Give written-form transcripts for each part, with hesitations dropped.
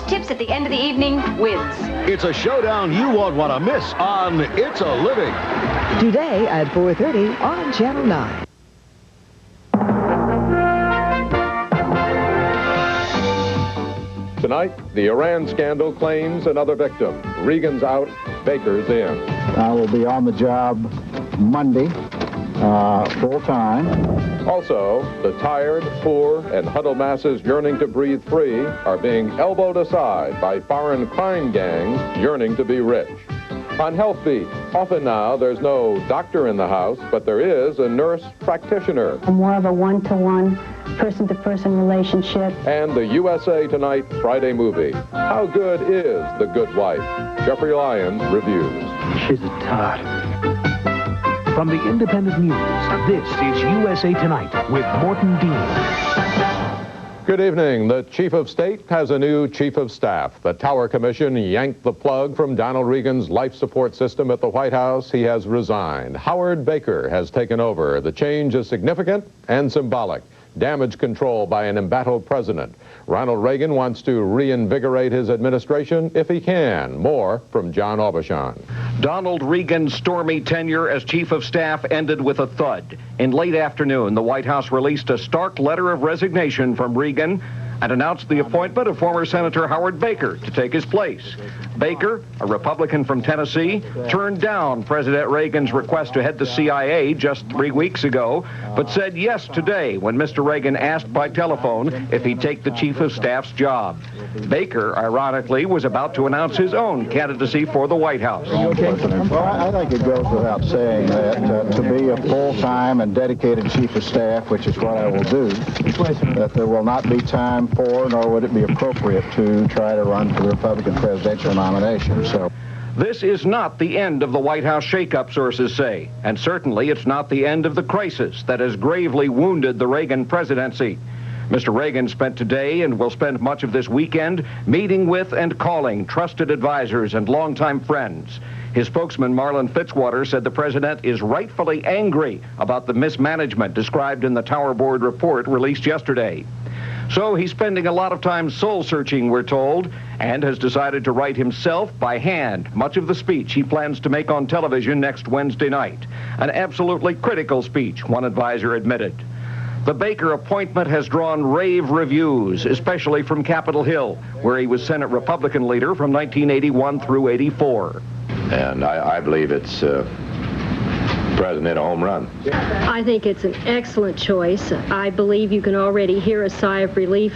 tips at the end of the evening wins. It's a showdown you won't want to miss on It's a Living. Today at 4:30 on Channel 9. Tonight, the Iran scandal claims another victim. Reagan's out, Baker's in. I will be on the job Monday, full time. Also, the tired, poor, and huddled masses yearning to breathe free are being elbowed aside by foreign crime gangs yearning to be rich. On Health Beat, often now there's no doctor in the house, but there is a nurse practitioner. More of a one-to-one, person-to-person relationship. And the USA Tonight Friday movie. How good is The Good Wife? Jeffrey Lyons reviews. She's a tart. From the Independent News, this is USA Tonight with Morton Dean. Good evening. The Chief of State has a new Chief of Staff. The Tower Commission yanked the plug from Donald Reagan's life support system at the White House. He has resigned. Howard Baker has taken over. The change is significant and symbolic. Damage control by an embattled president. Ronald Reagan wants to reinvigorate his administration if he can. More from John Aubuchon. Donald Reagan's stormy tenure as Chief of Staff ended with a thud. In late afternoon, the White House released a stark letter of resignation from Reagan and announced the appointment of former Senator Howard Baker to take his place. Baker, a Republican from Tennessee, turned down President Reagan's request to head the CIA just 3 weeks ago, but said yes today when Mr. Reagan asked by telephone if he'd take the Chief of Staff's job. Baker, ironically, was about to announce his own candidacy for the White House. Well, I think it goes without saying that to be a full-time and dedicated Chief of Staff, which is what I will do, that there will not be time for, nor would it be appropriate to try to run for the Republican presidential nomination. So, this is not the end of the White House shakeup, sources say, and certainly it's not the end of the crisis that has gravely wounded the Reagan presidency. Mr. Reagan spent today and will spend much of this weekend meeting with and calling trusted advisors and longtime friends. His spokesman, Marlin Fitzwater, said the president is rightfully angry about the mismanagement described in the Tower Board report released yesterday. So he's spending a lot of time soul-searching, we're told, and has decided to write himself by hand much of the speech he plans to make on television next Wednesday night. An absolutely critical speech, one advisor admitted. The Baker appointment has drawn rave reviews, especially from Capitol Hill, where he was Senate Republican leader from 1981 through 84. And I believe it's President a home run. I think it's an excellent choice. I believe you can already hear a sigh of relief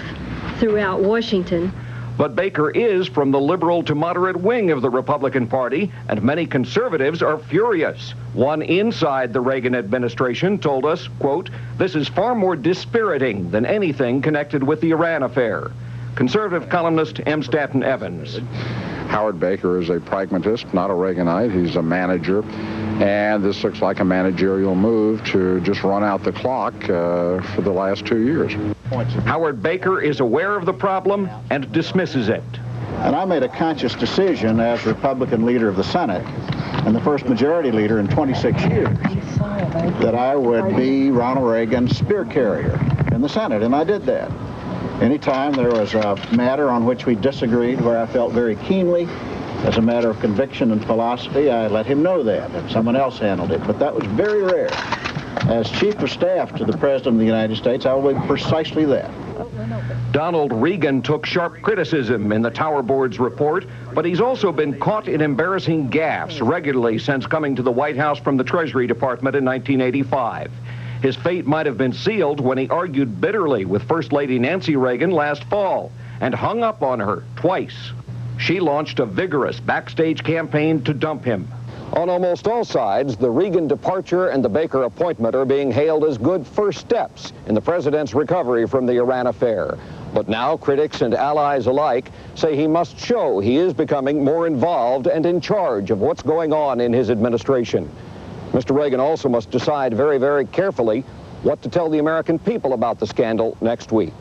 throughout Washington. But Baker is from the liberal to moderate wing of the Republican Party, and many conservatives are furious. One inside the Reagan administration told us, quote, "This is far more dispiriting than anything connected with the Iran affair." Conservative columnist M. Stanton Evans. Howard Baker is a pragmatist, not a Reaganite. He's a manager, and this looks like a managerial move to just run out the clock for the last 2 years. Howard Baker is aware of the problem and dismisses it. And I made a conscious decision as Republican leader of the Senate and the first majority leader in 26 years that I would be Ronald Reagan's spear carrier in the Senate, and I did that. Anytime there was a matter on which we disagreed, where I felt very keenly, as a matter of conviction and philosophy, I let him know that, and someone else handled it. But that was very rare. As Chief of Staff to the President of the United States, I will be precisely that. Donald Reagan took sharp criticism in the Tower Board's report, but he's also been caught in embarrassing gaffes regularly since coming to the White House from the Treasury Department in 1985. His fate might have been sealed when he argued bitterly with First Lady Nancy Reagan last fall and hung up on her twice. She launched a vigorous backstage campaign to dump him. On almost all sides, the Reagan departure and the Baker appointment are being hailed as good first steps in the president's recovery from the Iran affair. But now critics and allies alike say he must show he is becoming more involved and in charge of what's going on in his administration. Mr. Reagan also must decide very, very carefully what to tell the American people about the scandal next week.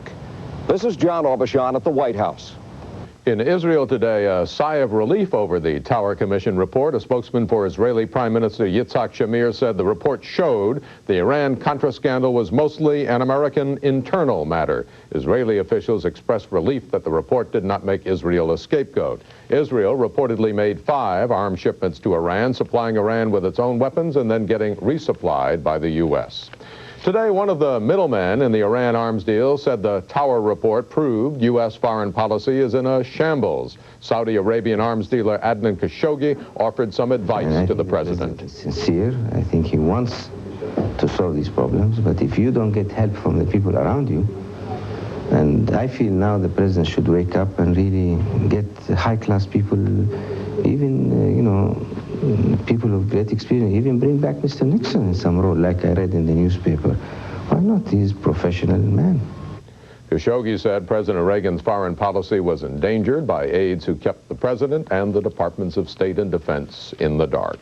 This is John Aubuchon at the White House. In Israel today, a sigh of relief over the Tower Commission report. A spokesman for Israeli Prime Minister Yitzhak Shamir said the report showed the Iran-Contra scandal was mostly an American internal matter. Israeli officials expressed relief that the report did not make Israel a scapegoat. Israel reportedly made 5 arms shipments to Iran, supplying Iran with its own weapons and then getting resupplied by the U.S. Today, one of the middlemen in the Iran arms deal said the Tower report proved U.S. foreign policy is in a shambles. Saudi Arabian arms dealer Adnan Khashoggi offered some advice to the president. He's sincere. I think he wants to solve these problems, but if you don't get help from the people around you, and I feel now the president should wake up and really get high-class people, even, people of great experience, even bring back Mr. Nixon in some role, like I read in the newspaper. Why not? He's a professional man. Khashoggi said President Reagan's foreign policy was endangered by aides who kept the president and the Departments of State and Defense in the dark.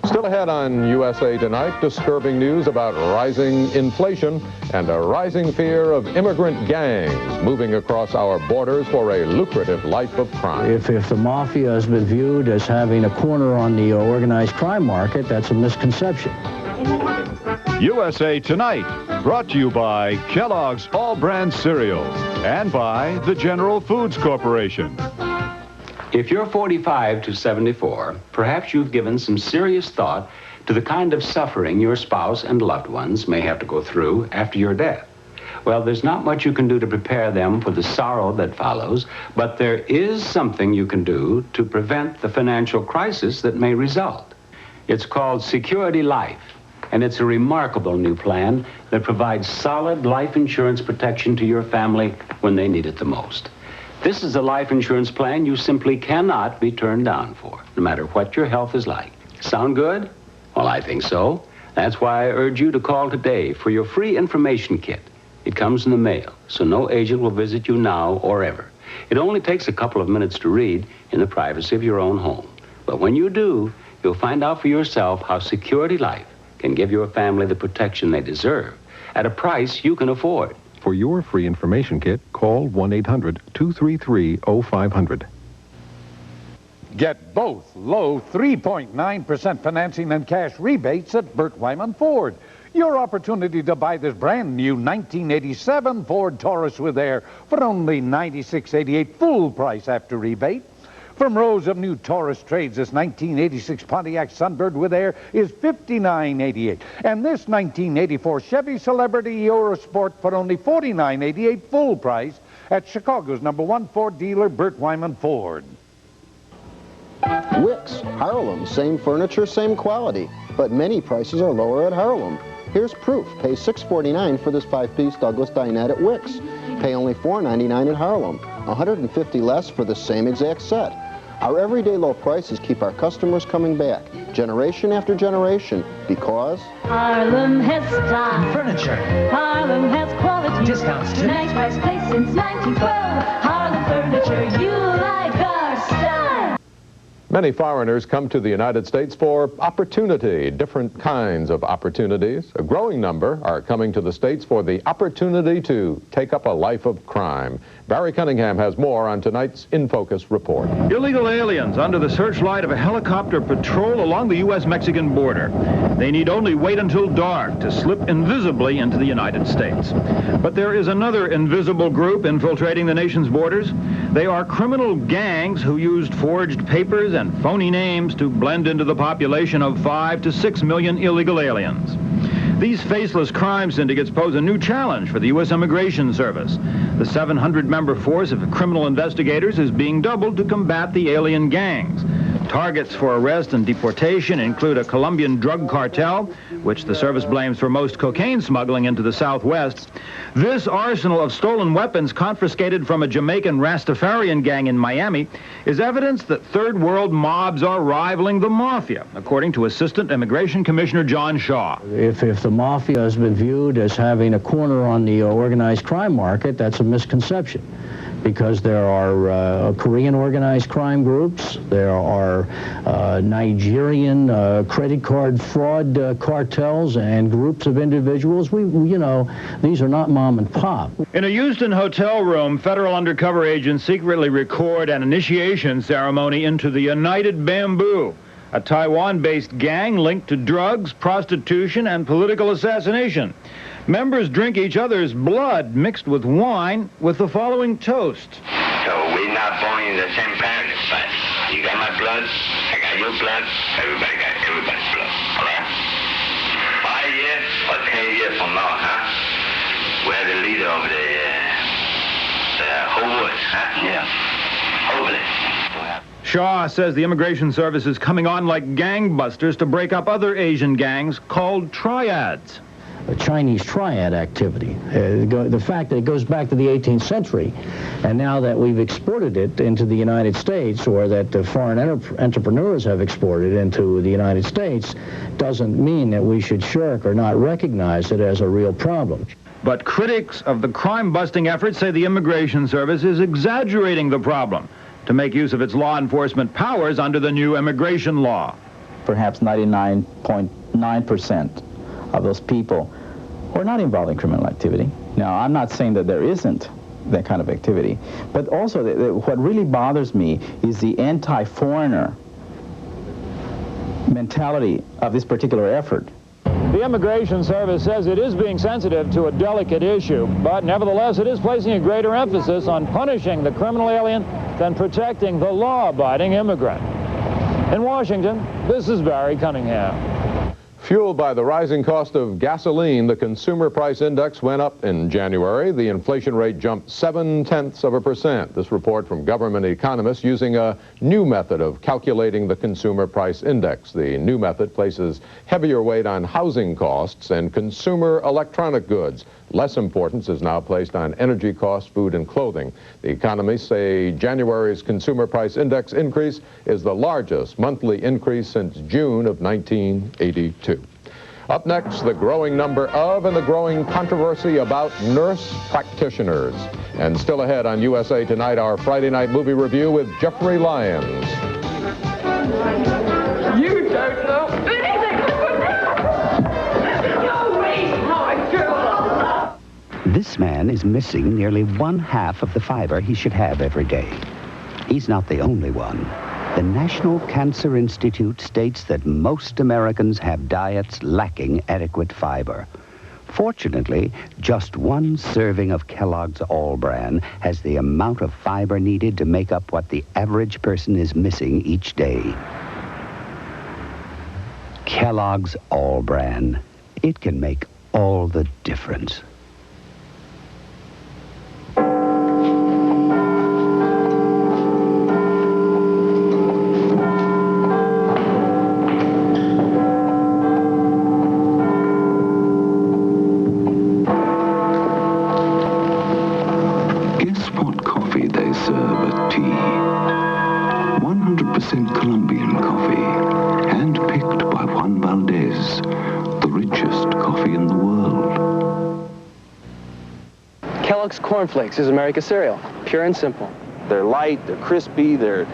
Still ahead on USA Tonight, disturbing news about rising inflation and a rising fear of immigrant gangs moving across our borders for a lucrative life of crime. If the mafia has been viewed as having a corner on the organized crime market, that's a misconception. USA Tonight, brought to you by Kellogg's All-Brand Cereal and by the General Foods Corporation. If you're 45 to 74, perhaps you've given some serious thought to the kind of suffering your spouse and loved ones may have to go through after your death. Well, there's not much you can do to prepare them for the sorrow that follows, but there is something you can do to prevent the financial crisis that may result. It's called Security Life, and it's a remarkable new plan that provides solid life insurance protection to your family when they need it the most. This is a life insurance plan you simply cannot be turned down for, no matter what your health is like. Sound good? Well, I think so. That's why I urge you to call today for your free information kit. It comes in the mail, so no agent will visit you now or ever. It only takes a couple of minutes to read in the privacy of your own home. But when you do, you'll find out for yourself how Security Life can give your family the protection they deserve at a price you can afford. For your free information kit, call 1-800-233-0500. Get both low 3.9% financing and cash rebates at Burt Wyman Ford. Your opportunity to buy this brand new 1987 Ford Taurus with Air for only $96.88 full price after rebate. From rows of new Taurus trades, this 1986 Pontiac Sunbird with Air is $59.88. And this 1984 Chevy Celebrity Eurosport for only $49.88 full price at Chicago's #1 Ford dealer, Burt Wyman Ford. Wicks, Harlem, same furniture, same quality, but many prices are lower at Harlem. Here's proof. Pay $6.49 for this 5-piece Douglas dinette at Wicks. Pay only $4.99 at Harlem. $150 less for the same exact set. Our everyday low prices keep our customers coming back, generation after generation, because Harlem has style. Furniture. Harlem has quality. Discounts too. Nice price place since 1912. Harlem Furniture, you like our style. Many foreigners come to the United States for opportunity, different kinds of opportunities. A growing number are coming to the States for the opportunity to take up a life of crime. Barry Cunningham has more on tonight's In Focus report. Illegal aliens under the searchlight of a helicopter patrol along the U.S.-Mexican border. They need only wait until dark to slip invisibly into the United States. But there is another invisible group infiltrating the nation's borders. They are criminal gangs who used forged papers and phony names to blend into the population of 5 to 6 million illegal aliens. These faceless crime syndicates pose a new challenge for the U.S. Immigration Service. The 700-member force of criminal investigators is being doubled to combat the alien gangs. Targets for arrest and deportation include a Colombian drug cartel, which the service blames for most cocaine smuggling into the Southwest. This arsenal of stolen weapons confiscated from a Jamaican Rastafarian gang in Miami is evidence that third world mobs are rivaling the mafia, according to Assistant Immigration Commissioner John Shaw. If the mafia has been viewed as having a corner on the organized crime market, that's a misconception. because there are Korean organized crime groups, there are Nigerian credit card fraud cartels and groups of individuals. You know, these are not mom and pop. In a Houston hotel room, federal undercover agents secretly record an initiation ceremony into the United Bamboo, a Taiwan-based gang linked to drugs, prostitution, and political assassination. Members drink each other's blood mixed with wine with the following toast. So we're not born in the same parents, but you got my blood, I got your blood, everybody got everybody's blood, all right? 5 years or 10 years from now, we're the leader of the whole world, Yeah, hopefully. Shaw says the Immigration Service is coming on like gangbusters to break up other Asian gangs called triads. A Chinese triad activity. The fact that it goes back to the 18th century, and now that we've exported it into the United States, or that the foreign entrepreneurs have exported into the United States, doesn't mean that we should shirk or not recognize it as a real problem. But critics of the crime-busting efforts say the Immigration Service is exaggerating the problem to make use of its law enforcement powers under the new immigration law. Perhaps 99.9% of those people who are not involved in criminal activity. Now, I'm not saying that there isn't that kind of activity, but also what really bothers me is the anti-foreigner mentality of this particular effort. The Immigration Service says it is being sensitive to a delicate issue, but nevertheless it is placing a greater emphasis on punishing the criminal alien than protecting the law-abiding immigrant. In Washington, this is Barry Cunningham. Fueled by the rising cost of gasoline, the consumer price index went up in January. The inflation rate jumped 0.7%. This report from government economists using a new method of calculating the consumer price index. The new method places heavier weight on housing costs and consumer electronic goods. Less importance is now placed on energy costs, food, and clothing. The economists say January's consumer price index increase is the largest monthly increase since June of 1982. Up next, the growing number of and the growing controversy about nurse practitioners. And still ahead on USA Tonight, our Friday night movie review with Jeffrey Lyons. You don't know anything! You waste my girl! This man is missing nearly 1/2 of the fiber he should have every day. He's not the only one. The National Cancer Institute states that most Americans have diets lacking adequate fiber. Fortunately, just one serving of Kellogg's All-Bran has the amount of fiber needed to make up what the average person is missing each day. Kellogg's All-Bran. It can make all the difference. Colombian coffee, hand-picked by Juan Valdez, the richest coffee in the world. Kellogg's Corn Flakes is America's cereal, pure and simple. They're light, they're crispy, they're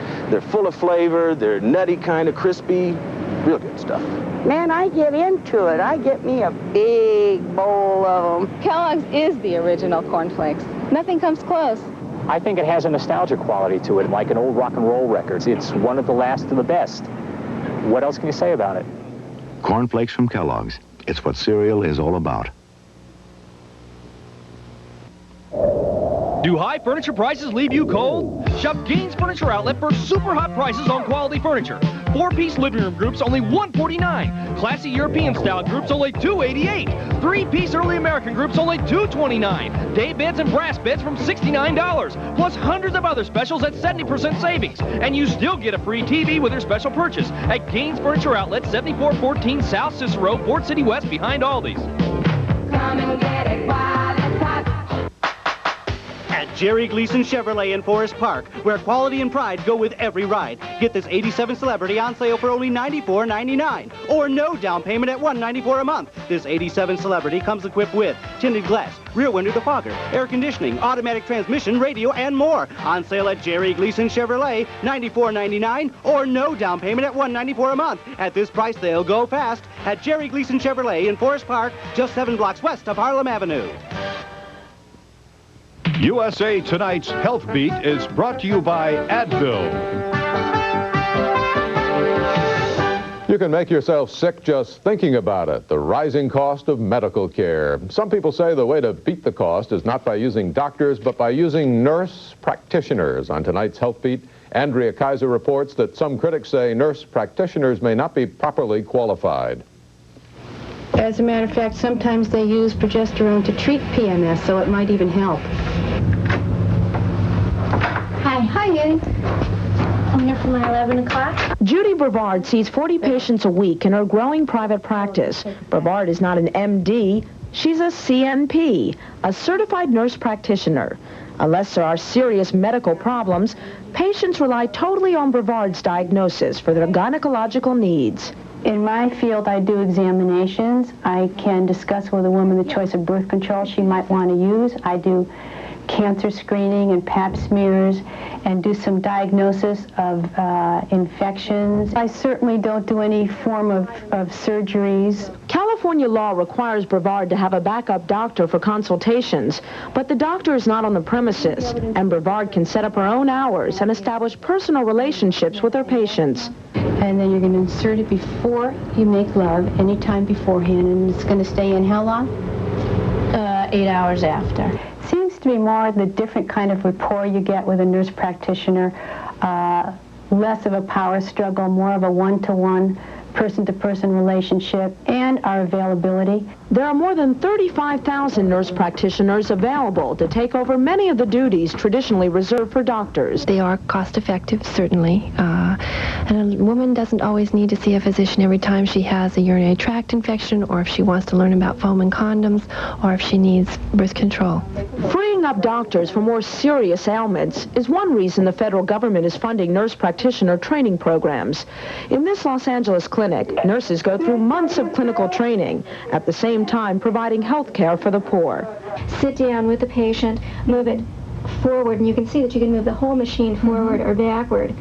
full of flavor, they're nutty kind of crispy, real good stuff. Man, I get into it. I get me a big bowl of them. Kellogg's is the original Corn Flakes. Nothing comes close. I think it has a nostalgia quality to it, like an old rock and roll record. It's one of the last and the best. What else can you say about it? Corn Flakes from Kellogg's. It's what cereal is all about. Do high furniture prices leave you cold? Shop Gaines Furniture Outlet for super hot prices on quality furniture. 4-piece living room groups only $149. Classy European style groups only $288. 3-piece early American groups only $229. Day beds and brass beds from $69. Plus hundreds of other specials at 70% savings. And you still get a free TV with your special purchase at Gaines Furniture Outlet, 7414 South Cicero, Fort City West, behind Aldi's. Come and get it while it's hot. At Jerry Gleason Chevrolet in Forest Park, where quality and pride go with every ride. Get this 87 Celebrity on sale for only $94.99, or no down payment at $194 a month. This 87 Celebrity comes equipped with tinted glass, rear window defogger, air conditioning, automatic transmission, radio, and more. On sale at Jerry Gleason Chevrolet, $94.99, or no down payment at $194 a month. At this price, they'll go fast at Jerry Gleason Chevrolet in Forest Park, just 7 blocks west of Harlem Avenue. USA Tonight's Health Beat is brought to you by Advil. You can make yourself sick just thinking about it, the rising cost of medical care. Some people say the way to beat the cost is not by using doctors, but by using nurse practitioners. On tonight's Health Beat, Andrea Kaiser reports that some critics say nurse practitioners may not be properly qualified. As a matter of fact, sometimes they use progesterone to treat PMS, so it might even help. Hi, Judy. I'm here for my 11 o'clock. Judy Brevard sees 40 patients a week in her growing private practice. Brevard is not an MD, she's a CNP, a certified nurse practitioner. Unless there are serious medical problems, patients rely totally on Brevard's diagnosis for their gynecological needs. In my field, I do examinations. I can discuss with a woman the choice of birth control she might want to use. I do cancer screening and pap smears and do some diagnosis of infections. I certainly don't do any form of surgeries. California law requires Brevard to have a backup doctor for consultations, but the doctor is not on the premises, and Brevard can set up her own hours and establish personal relationships with her patients. And then you're going to insert it before you make love, anytime beforehand, and it's going to stay in how long? 8 hours after. Seems to be more the different kind of rapport you get with a nurse practitioner, less of a power struggle, more of a one-to-one, person-to-person relationship, and our availability. There are more than 35,000 nurse practitioners available to take over many of the duties traditionally reserved for doctors. They are cost-effective, certainly. And a woman doesn't always need to see a physician every time she has a urinary tract infection, or if she wants to learn about foam and condoms, or if she needs birth control. Freeing up doctors for more serious ailments is one reason the federal government is funding nurse practitioner training programs. In this Los Angeles clinic, nurses go through months of clinical training, at the same time providing health care for the poor. Sit down with the patient, move it forward, and you can see that you can move the whole machine forward or backward.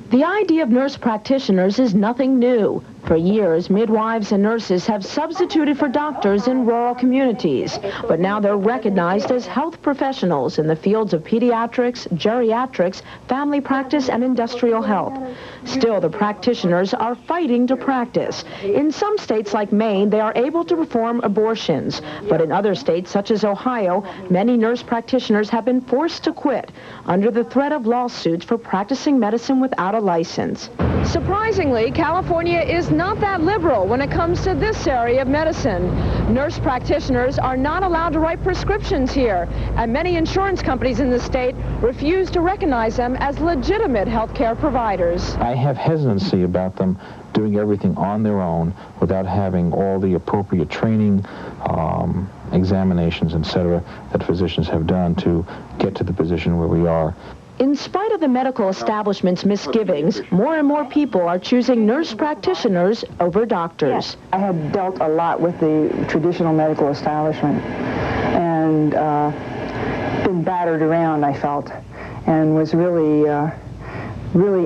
The idea of nurse practitioners is nothing new. For years, midwives and nurses have substituted for doctors in rural communities, but now they're recognized as health professionals in the fields of pediatrics, geriatrics, family practice, and industrial health. Still, the practitioners are fighting to practice. In some states like Maine, they are able to perform abortions, but in other states, such as Ohio, many nurse practitioners have been forced to quit under the threat of lawsuits for practicing medicine without a license. Surprisingly, California is not that liberal when it comes to this area of medicine. Nurse practitioners are not allowed to write prescriptions here, and many insurance companies in the state refuse to recognize them as legitimate health care providers. I have hesitancy about them doing everything on their own without having all the appropriate training, examinations, etc., that physicians have done to get to the position where we are. In spite of the medical establishment's misgivings, more and more people are choosing nurse practitioners over doctors. Yes. I had dealt a lot with the traditional medical establishment and been battered around, I felt, and was really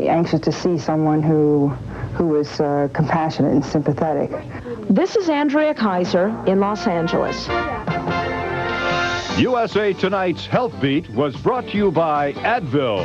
anxious to see someone who was compassionate and sympathetic. This is Andrea Kaiser in Los Angeles. USA Tonight's Health Beat was brought to you by Advil.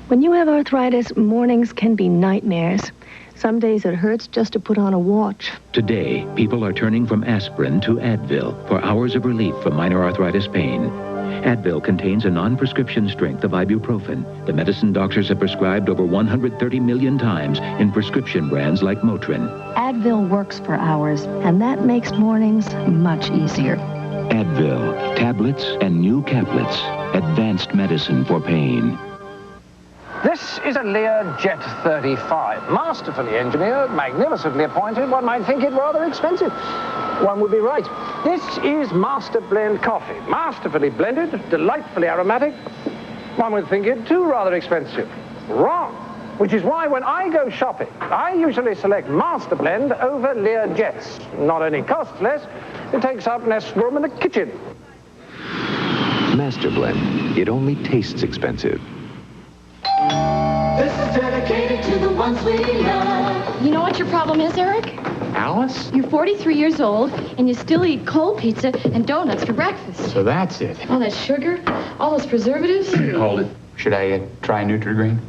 When you have arthritis, mornings can be nightmares. Some days it hurts just to put on a watch. Today, people are turning from aspirin to Advil for hours of relief from minor arthritis pain. Advil contains a non-prescription strength of ibuprofen, the medicine doctors have prescribed over 130 million times in prescription brands like Motrin. Advil works for hours, and that makes mornings much easier. Advil, tablets and new caplets, advanced medicine for pain. This is a Lear Jet 35, masterfully engineered, magnificently appointed. One might think it rather expensive. One would be right. This is Master Blend coffee, masterfully blended, delightfully aromatic. One would think it too rather expensive. Wrong. Which is why when I go shopping, I usually select Master Blend over Lear Jets. Not only costs less, it takes up less room in the kitchen. Master Blend. It only tastes expensive. This is dedicated to the ones we love. You know what your problem is, Eric? Alice? You're 43 years old, and you still eat cold pizza and donuts for breakfast. So that's it. All that sugar, all those preservatives. Hold it. Should I try Nutri-Grain?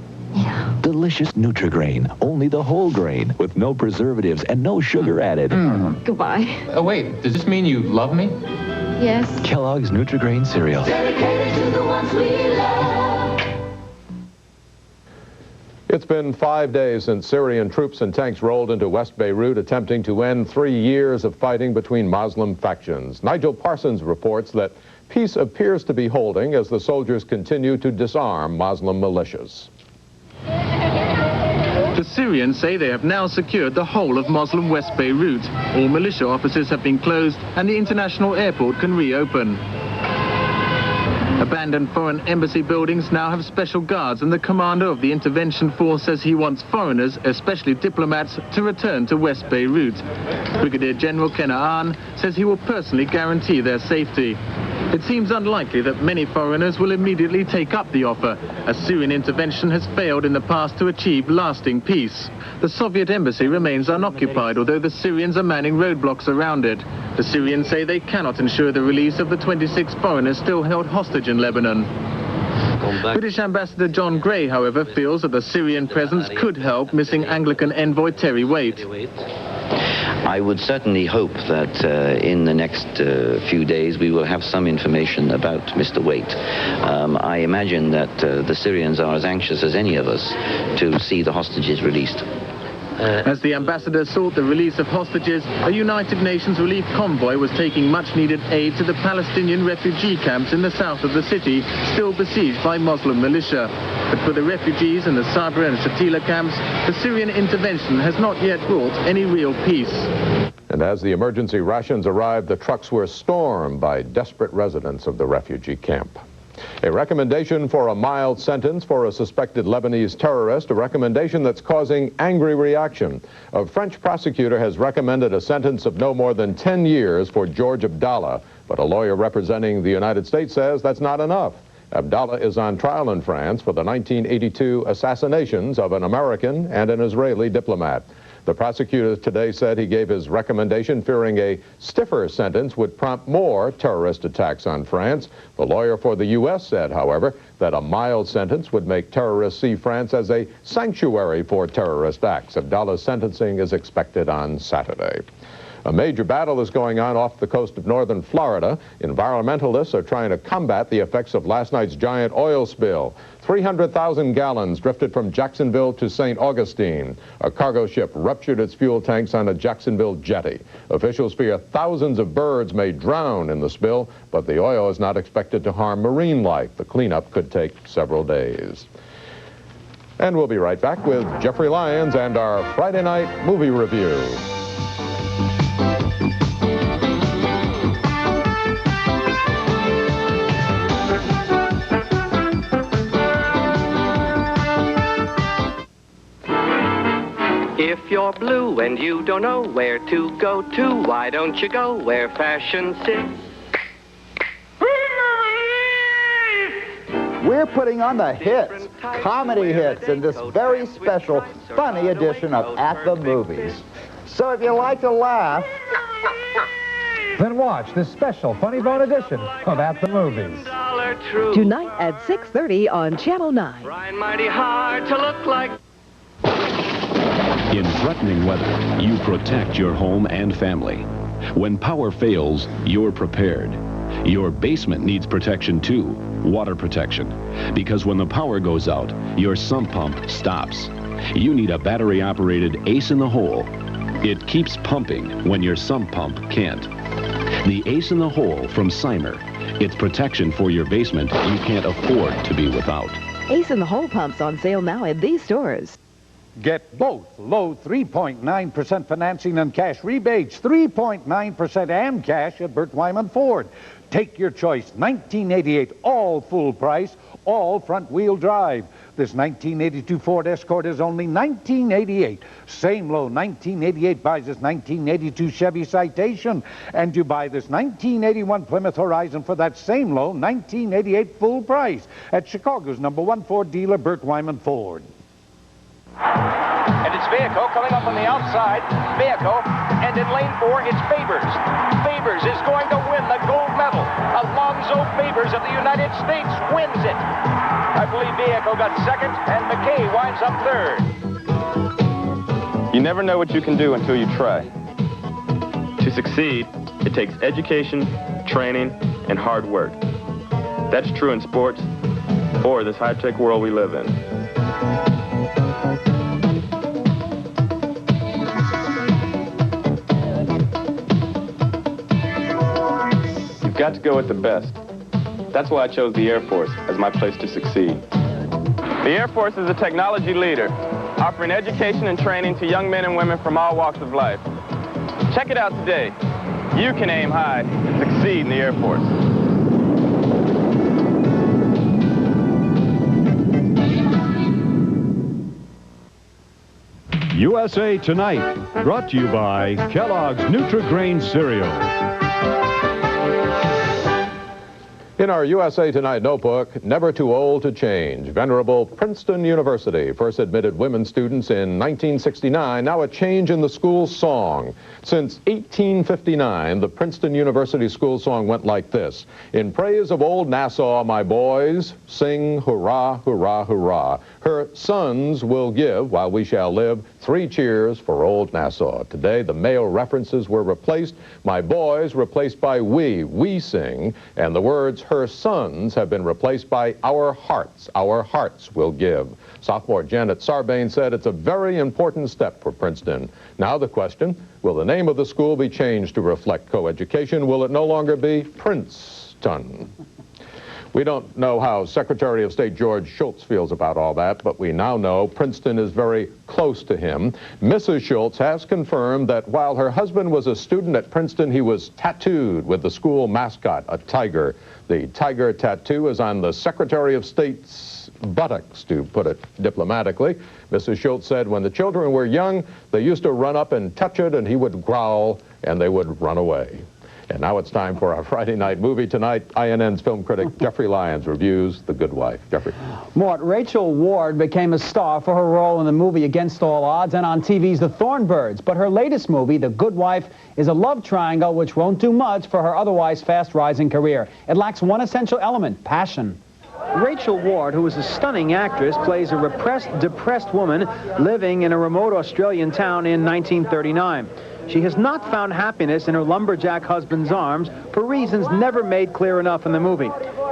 Delicious Nutri-Grain. Only the whole grain with no preservatives and no sugar added. Goodbye. Oh, wait. Does this mean you love me? Yes. Kellogg's Nutri-Grain cereal. Dedicated to the ones we love. It's been 5 days since Syrian troops and tanks rolled into West Beirut attempting to end 3 years of fighting between Muslim factions. Nigel Parsons reports that peace appears to be holding as the soldiers continue to disarm Muslim militias. The Syrians say they have now secured the whole of Muslim West Beirut. All militia offices have been closed and the international airport can reopen. Abandoned foreign embassy buildings now have special guards, and the commander of the intervention force says he wants foreigners, especially diplomats, to return to West Beirut. Brigadier General Kenaan says he will personally guarantee their safety. It seems unlikely that many foreigners will immediately take up the offer, as Syrian intervention has failed in the past to achieve lasting peace. The Soviet embassy remains unoccupied, although the Syrians are manning roadblocks around it. The Syrians say they cannot ensure the release of the 26 foreigners still held hostage in Lebanon. British Ambassador John Gray, however, feels that the Syrian presence could help missing Anglican envoy Terry Waite. I would certainly hope that in the next few days we will have some information about Mr. Waite. I imagine that the Syrians are as anxious as any of us to see the hostages released. As the ambassador sought the release of hostages, a United Nations relief convoy was taking much-needed aid to the Palestinian refugee camps in the south of the city, still besieged by Muslim militia. But for the refugees in the Sabra and Shatila camps, the Syrian intervention has not yet brought any real peace. And as the emergency rations arrived, the trucks were stormed by desperate residents of the refugee camp. A recommendation for a mild sentence for a suspected Lebanese terrorist, a recommendation that's causing angry reaction. A French prosecutor has recommended a sentence of no more than 10 years for George Abdallah, but a lawyer representing the United States says that's not enough. Abdallah is on trial in France for the 1982 assassinations of an American and an Israeli diplomat. The prosecutor today said he gave his recommendation fearing a stiffer sentence would prompt more terrorist attacks on France. The lawyer for the U.S. said, however, that a mild sentence would make terrorists see France as a sanctuary for terrorist acts. Abdallah's sentencing is expected on Saturday. A major battle is going on off the coast of northern Florida. Environmentalists are trying to combat the effects of last night's giant oil spill. 300,000 gallons drifted from Jacksonville to St. Augustine. A cargo ship ruptured its fuel tanks on a Jacksonville jetty. Officials fear thousands of birds may drown in the spill, but the oil is not expected to harm marine life. The cleanup could take several days. And we'll be right back with Jeffrey Lyons and our Friday night movie review. If you're blue and you don't know where to go to, why don't you go where fashion sits? We're putting on the hits, comedy hits, in this very special, funny edition of At the Movies. So if you like to laugh, then watch this special Funny Bone edition of At the Movies. Tonight at 6:30 on Channel 9. Trying mighty hard to look like... In threatening weather, you protect your home and family. When power fails, you're prepared. Your basement needs protection too, water protection. Because when the power goes out, your sump pump stops. You need a battery-operated Ace in the Hole. It keeps pumping when your sump pump can't. The Ace in the Hole from Cymer. It's protection for your basement you can't afford to be without. Ace in the Hole pumps on sale now at these stores. Get both low 3.9% financing and cash rebates, 3.9% and cash at Burt Wyman Ford. Take your choice, 1988, all full price, all front-wheel drive. This 1982 Ford Escort is only $1988. Same low 1988 buys this 1982 Chevy Citation, and you buy this 1981 Plymouth Horizon for that same low 1988 full price at Chicago's #1 Ford dealer, Burt Wyman Ford. And it's Vehicle coming up on the outside. Vehicle, and in lane 4, it's Favors. Favors is going to win the gold medal. Alonzo Favors of the United States wins it. I believe Vehicle got second, and McKay winds up third. You never know what you can do until you try. To succeed, it takes education, training, and hard work. That's true in sports or this high-tech world we live in. Got to go with the best. That's why I chose the Air Force as my place to succeed. The Air Force is a technology leader, offering education and training to young men and women from all walks of life. Check it out today. You can aim high and succeed in the Air Force. USA Tonight, brought to you by Kellogg's Nutri-Grain cereal. In our USA Tonight notebook, never too old to change. Venerable Princeton University first admitted women students in 1969, now a change in the school song. Since 1859, the Princeton University school song went like this. In praise of old Nassau, my boys, sing hurrah, hurrah, hurrah. Her sons will give, while we shall live, 3 cheers for old Nassau. Today, the male references were replaced. My boys replaced by we sing, and the words her sons have been replaced by our hearts will give. Sophomore Janet Sarbanes said it's a very important step for Princeton. Now the question, will the name of the school be changed to reflect coeducation? Will it no longer be Princeton? We don't know how Secretary of State George Shultz feels about all that, but we now know Princeton is very close to him. Mrs. Shultz has confirmed that while her husband was a student at Princeton, he was tattooed with the school mascot, a tiger. The tiger tattoo is on the Secretary of State's buttocks, to put it diplomatically. Mrs. Shultz said when the children were young, they used to run up and touch it, and he would growl, and they would run away. And now it's time for our Friday night movie tonight. INN's film critic Jeffrey Lyons reviews The Good Wife. Jeffrey. Mort, Rachel Ward became a star for her role in the movie Against All Odds and on TV's The Thornbirds. But her latest movie, The Good Wife, is a love triangle which won't do much for her otherwise fast-rising career. It lacks one essential element, passion. Rachel Ward, who is a stunning actress, plays a repressed, depressed woman living in a remote Australian town in 1939. She has not found happiness in her lumberjack husband's arms for reasons never made clear enough in the movie.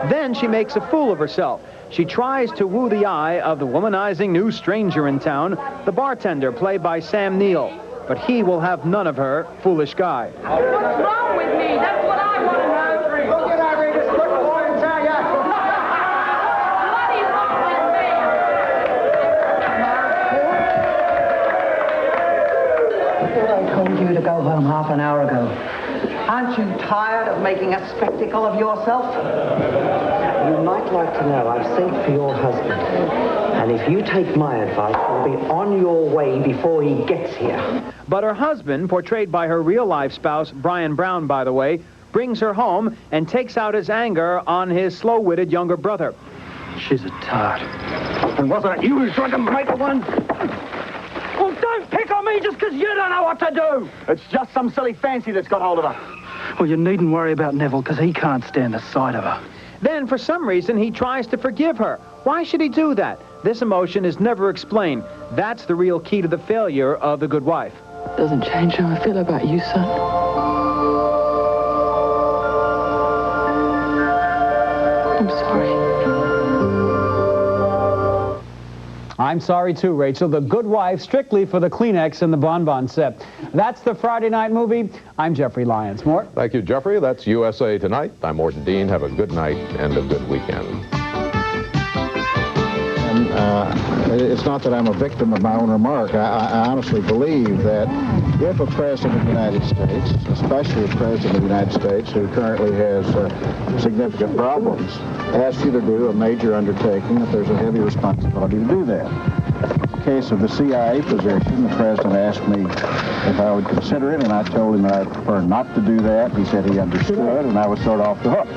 Then she makes a fool of herself. She tries to woo the eye of the womanizing new stranger in town, the bartender, played by Sam Neill. But he will have none of her, foolish guy. What's wrong with me? That's what I want to know. Look at that, Regis. Look at Lord and tell ya. What is wrong with me? I told you to go home half an hour ago. Aren't you tired of making a spectacle of yourself? You might like to know I've sent for your husband. And if you take my advice, you'll be on your way before he gets here. But her husband, portrayed by her real-life spouse, Brian Brown, by the way, brings her home and takes out his anger on his slow-witted younger brother. She's a tart. And wasn't it you who tried to make the one? Well, don't pick on me just because you don't know what to do. It's just some silly fancy that's got hold of her. Well, you needn't worry about Neville, because he can't stand the sight of her. Then, for some reason, he tries to forgive her. Why should he do that? This emotion is never explained. That's the real key to the failure of The Good Wife. Doesn't change how I feel about you, son. I'm sorry. I'm sorry too, Rachel. The Good Wife, strictly for the Kleenex and the bonbon set. That's the Friday night movie. I'm Jeffrey Lyons. Mort? Thank you, Jeffrey. That's USA Tonight. I'm Morton Dean. Have a good night and a good weekend. it's not that I'm a victim of my own remark. I honestly believe that if a president of the United States, especially a president of the United States who currently has significant problems, asks you to do a major undertaking, that there's a heavy responsibility to do that. In the case of the CIA position, the president asked me if I would consider it, and I told him that I'd prefer not to do that. He said he understood, and I was sort of off the hook.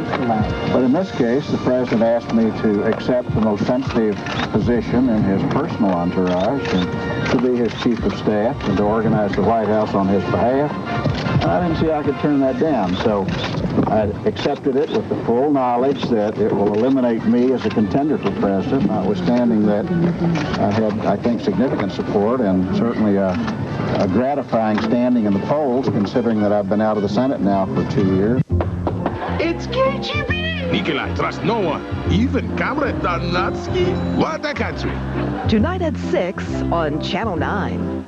But in this case, the president asked me to accept the most sensitive position in his personal entourage, and to be his chief of staff, and to organize the White House on his behalf. And I didn't see how I could turn that down, so I accepted it with the full knowledge that it will eliminate me as a contender for president, notwithstanding that I had, I think, significant support and certainly a gratifying standing in the polls, considering that I've been out of the Senate now for 2 years. It's KGB! Nikolai trusts no one, even Comrade Darnatsky. What a country! Tonight at 6 on Channel 9.